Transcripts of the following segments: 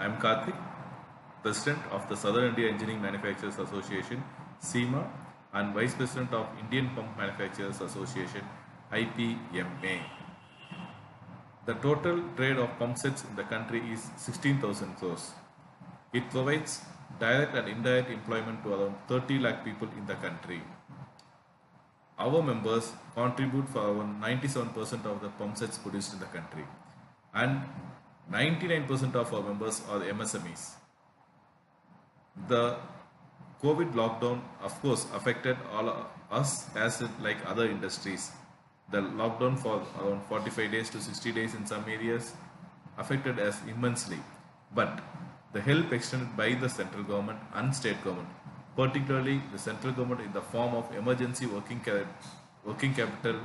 I am Karthik, President of the Southern India Engineering Manufacturers Association, SIEMA, and Vice President of Indian Pump Manufacturers Association, IPMA. The total trade of pump sets in the country is 16,000 crores. It provides direct and indirect employment to around 30 lakh people in the country. Our members contribute for around 97% of the pump sets produced in the country, and 99% of our members are MSMEs. The COVID lockdown, of course, affected all us as like other industries. The lockdown for around 45 days to 60 days in some areas affected us immensely. But the help extended by the central government and state government, particularly the central government in the form of Emergency Working Capital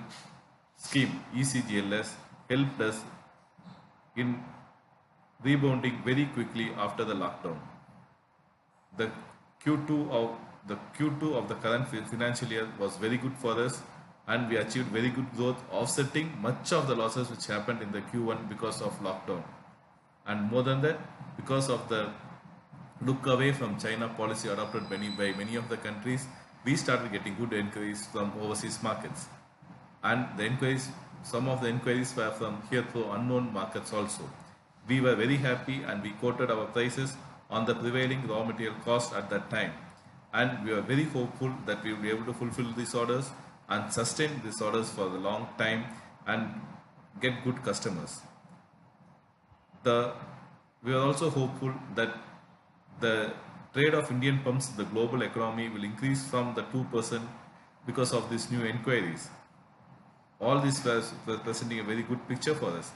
Scheme (ECGLS), helped us in rebounding very quickly after the lockdown. The Q2 of the current financial year was very good for us, and we achieved very good growth, offsetting much of the losses which happened in the Q1 because of lockdown. And more than that, because of the look away from China policy adopted by many of the countries, we started getting good inquiries from overseas markets. And the inquiries, some of the inquiries were from heretofore unknown markets also. We were very happy and we quoted our prices on the prevailing raw material cost at that time. And we were very hopeful that we will be able to fulfill these orders and sustain these orders for a long time and get good customers. We are also hopeful that the trade of Indian pumps in the global economy will increase from the 2% because of these new inquiries. All this was presenting a very good picture for us.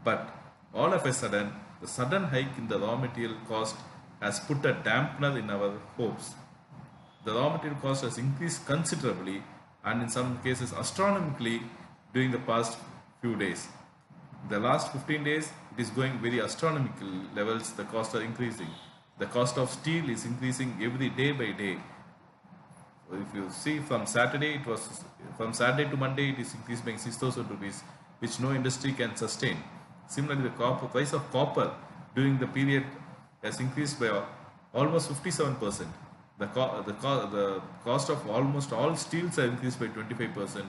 But all of a sudden, the sudden hike in the raw material cost has put a dampener in our hopes. The raw material cost has increased considerably and in some cases astronomically during the past few days. The last 15 days, it is going very astronomical levels. The costs are increasing. The cost of steel is increasing every day by day. If you see from Saturday to Monday, it is increased by 6,000 rupees, which no industry can sustain. Similarly, the price of copper during the period has increased by almost 57%. The cost of almost all steels have increased by 25%.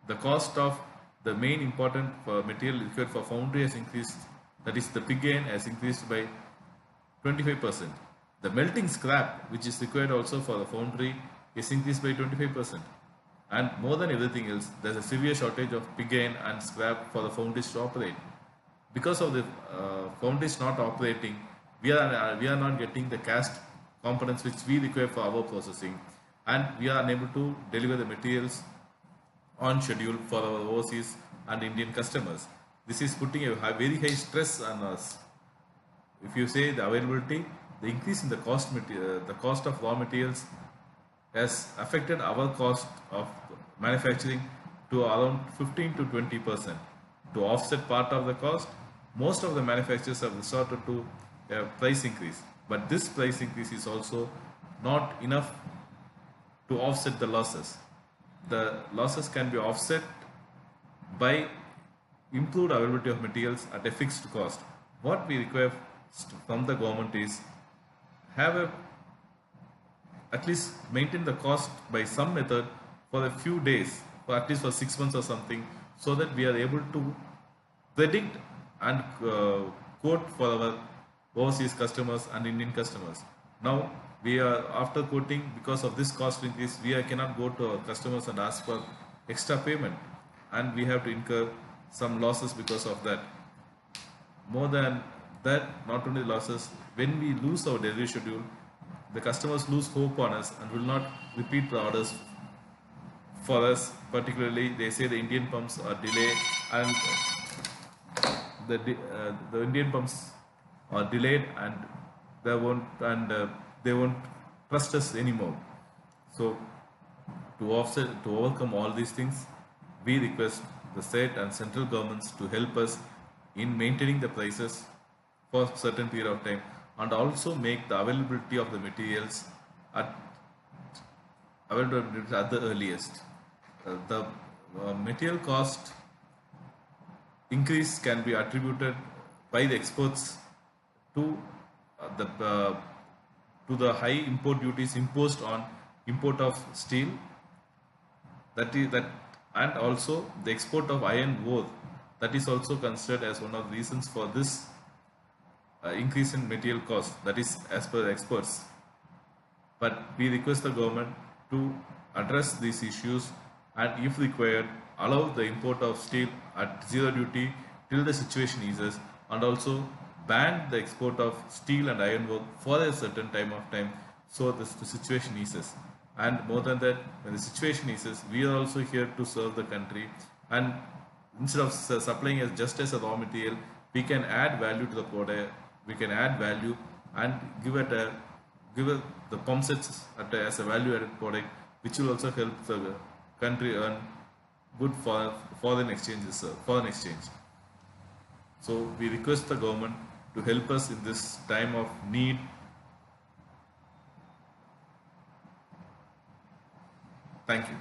The cost of the main important material required for foundry has increased, that is the pig iron, has increased by 25%. The melting scrap, which is required also for the foundry, is increased by 25%. And more than everything else, there is a severe shortage of pig iron and scrap for the foundries to operate. Because of the foundries not operating, we are not getting the cast components which we require for our processing, and we are unable to deliver the materials on schedule for our overseas and Indian customers. This is putting a very high stress on us. If you say the availability, the increase in the cost of raw materials has affected our cost of manufacturing to around 15 to 20%. To offset part of the cost, most of the manufacturers have resorted to a price increase. But this price increase is also not enough to offset the losses. The losses can be offset by improved availability of materials at a fixed cost. What we require from the government is at least maintain the cost by some method for a few days, or at least for 6 months or something, so that we are able to predict and quote for our overseas customers and Indian customers. Now we are after quoting, because of this cost increase, cannot go to our customers and ask for extra payment, and we have to incur some losses because of that. More than that, not only losses, when we lose our delivery schedule, the customers lose hope on us and will not repeat the orders for us. Particularly, they say the Indian pumps are delayed, and the Indian pumps are delayed, and they won't trust us anymore. So, to overcome all these things, we request the state and central governments to help us in maintaining the prices for a certain period of time, and also make the availability of the materials at the earliest. The material cost increase can be attributed by the experts to the to the high import duties imposed on import of steel, that is that, and also the export of iron ore, that is also considered as one of the reasons for this increase in material cost, that is as per experts. But we request the government to address these issues and if required allow the import of steel at zero duty till the situation eases, and also ban the export of steel and iron ore for a certain time so the situation eases. And more than that, when the situation eases, we are also here to serve the country, and instead of supplying as just as a raw material, we can add value to the product, we can add value and give it the pump sets as a value added product, which will also help the country earn good for foreign exchange. So we request the government to help us in this time of need. Thank you.